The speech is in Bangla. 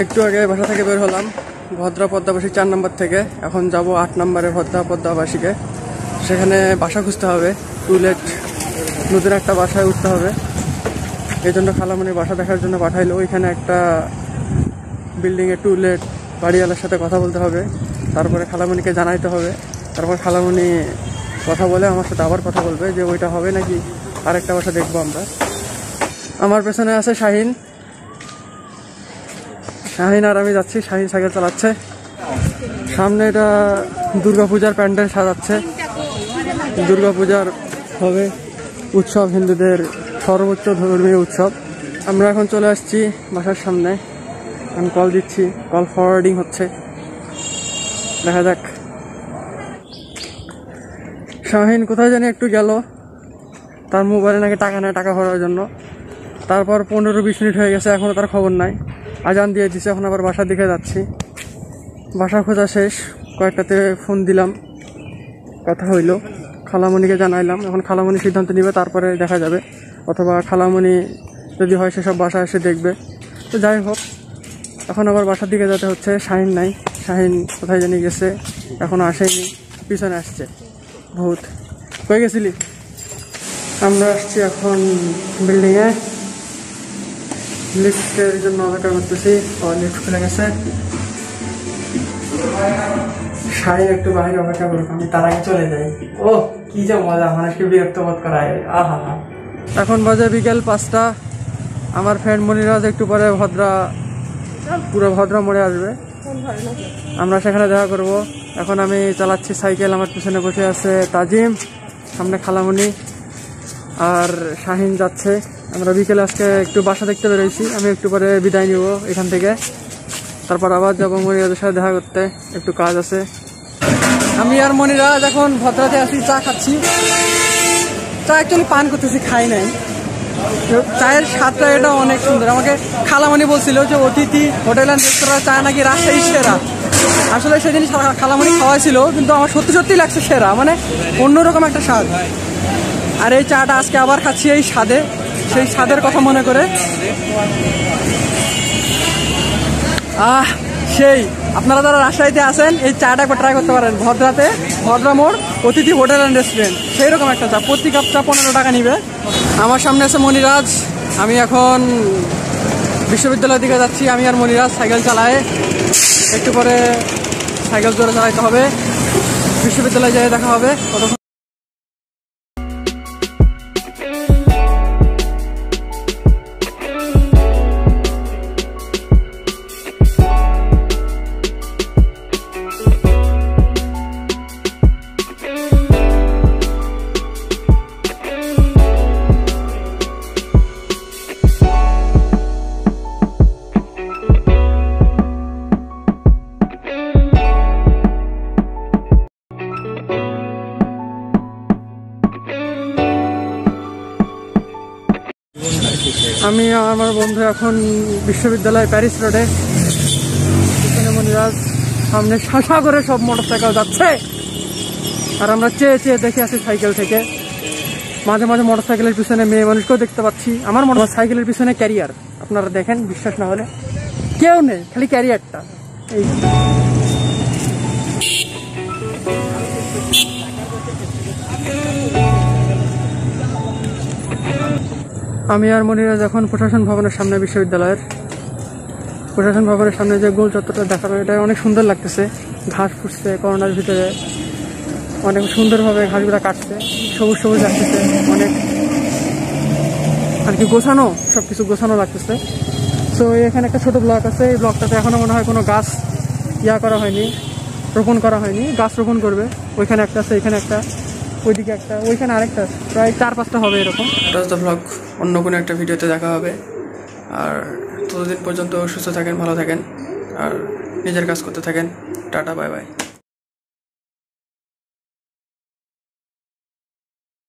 একটু আগে বাসা থেকে বের হলাম ভদ্রা পদ্মাবাসী 4 নম্বর থেকে। এখন যাব 8 নম্বরে ভদ্রা পদ্মাবাসীকে। সেখানে বাসা খুঁজতে হবে, টুলেট নতুন একটা বাসায় উঠতে হবে। এই জন্য খালামণি বাসা দেখার জন্য পাঠাইলো। ওইখানে একটা বিল্ডিংয়ে টুলেট বাড়িওয়ালার সাথে কথা বলতে হবে, তারপরে খালামণিকে জানাইতে হবে। তারপর খালামণি কথা বলে আমার সাথে আবার কথা বলবে যে ওইটা হবে নাকি আরেকটা বাসা দেখবো আমরা। আমার পেছনে আছে শাহিন আর আমি যাচ্ছি। শাহিন সাইকেল চালাচ্ছে। সামনে এটা দুর্গাপূজার প্যান্ডেল সাজাচ্ছে। দুর্গাপূজার হবে উৎসব, হিন্দুদের সর্বোচ্চ ধর্মীয় উৎসব। আমরা এখন চলে আসছি বাসার সামনে। আমি কল দিচ্ছি, কল ফরওয়ার্ডিং হচ্ছে, দেখা যাক। শাহিন কোথায় জানি একটু গেল, তার মোবাইলে নাকি টাকা নেয় টাকা ভরার জন্য। তারপর 15-20 মিনিট হয়ে গেছে, এখনও তার খবর নাই। আজান দিয়ে দিছে, এখন আবার বাসার দিকে যাচ্ছি। বাসা খোঁজা শেষ, কয়েকটাতে ফোন দিলাম, কথা হইল, খালামণিকে জানাইলাম। এখন খালামণি সিদ্ধান্ত নিবে, তারপরে দেখা যাবে। অথবা খালামণি যদি হয় সেসব বাসা এসে দেখবে। তো যাই হোক, এখন আবার বাসার দিকে যেতে হচ্ছে। শাহিন নাই, শাহিন কোথায় জানি গেছে, এখনও আসেনি, পিছনে আসছে ভূত। কই গেছিলি? আমরা আসছি এখন বিল্ডিংয়ে, লিফটের জন্য অপেক্ষা করতেছি। লিফট খুলে গেছে। শাহিন একটু বাইরে অপেক্ষা করুক, আমি তার আগে চলে যাই। ও কি যে মজা, মানুষকে বিরক্ত বোধ করায়। আহা, এখন বাজে বিকেল 5টা। আমার ফ্রেন্ড মনিরাজ একটু পরে পুরো ভদ্রা মোড়ে আসবে, আমরা সেখানে দেখা করব। এখন আমি চালাচ্ছি সাইকেল, আমার পিছনে বসে আছে তাজিম, সামনে খালামণি আর শাহিন যাচ্ছে। আমরা বিকেলে আজকে একটু বাসা দেখতে বেরোইছি। আমি একটু পরে বিদায় নিব এখান থেকে, তারপর আবার যাবো মনিরাজের সাথে দেখা করতে, একটু কাজ আছে। আমি আর মনিরাজ এখন ভদ্রাতে আসি, চা খাচ্ছি। চা অ্যাকচুয়ালি পান করতেছি, খাই নাই। চায়ের স্বাদটা এটা অনেক সুন্দর। আমাকে খালামণি বলছিল যে অতিথি হোটেল অ্যান্ড রেস্তোরাঁ চা নাকি রাজশাহী সেরা। আসলে সেদিন খালামণি খাওয়াইছিল, কিন্তু আমার সত্যি সত্যি লাগছে সেরা, মানে অন্যরকম একটা স্বাদ। আর এই চাটা আজকে আবার খাচ্ছি এই স্বাদে, সেই স্বাদের কথা মনে করে। সেই আপনারা যারা রাজশাহীতে আসেন এই চাটা একবার ট্রাই করতে পারেন। ভদ্রা মোড় অতিথি হোটেল অ্যান্ড রেস্টুরেন্ট, সেই রকম একটা চা। প্রতি কাপ চা 15 টাকা নিবে। আমার সামনে আছে মনিরাজ। আমি এখন বিশ্ববিদ্যালয়ের দিকে যাচ্ছি। আমি আর মনিরাজ সাইকেল চালায়, একটু পরে সাইকেল জোরে চালাইতে হবে, বিশ্ববিদ্যালয়ে যেয়ে দেখা হবে। আমি আমার বন্ধু এখন বিশ্ববিদ্যালয় প্যারিস রোডে। এখানে মনিরাজ, সামনে শাসা করে সব মোটরসাইকেল যাচ্ছে, আর আমরা চেয়ে চেয়ে দেখে আছি সাইকেল থেকে। মাঝে মাঝে মোটরসাইকেলের পিছনে মেয়ে মানুষকেও দেখতে পাচ্ছি। আমার সাইকেলের পিছনে ক্যারিয়ার, আপনারা দেখেন, বিশ্বাস না হলে। কেউ নেই, খালি ক্যারিয়ারটা। এই আমি আর মনিরাজ এখন প্রশাসন ভবনের সামনে, বিশ্ববিদ্যালয়ের প্রশাসন ভবনের সামনে যে গোল চত্বরটা দেখানো, এটা অনেক সুন্দর লাগতেছে। ঘাস ফুটছে করোনার ভিতরে, অনেক সুন্দরভাবে ঘাসগুলা কাটছে, সবুজ সবুজ লাগতেছে, অনেক আর কি গোছানো, সবকিছু গোছানো লাগতেছে। তো এখানে একটা ছোট ব্লক আছে, এই ব্লকটাতে এখনো মনে হয় কোনো গাছ করা হয়নি, রোপণ করা হয়নি। গাছ রোপণ করবে। ওইখানে একটা আছে, এখানে একটা, ওইদিকে একটা, ওইখানে আরেকটা, প্রায় 4-5টা হবে এরকম। ব্লগ অন্য কোনো একটা ভিডিওতে দেখা হবে। আর ততদিন পর্যন্ত সুস্থ থাকেন, ভালো থাকেন, আর নিজের কাজ করতে থাকেন। Tata, bye bye.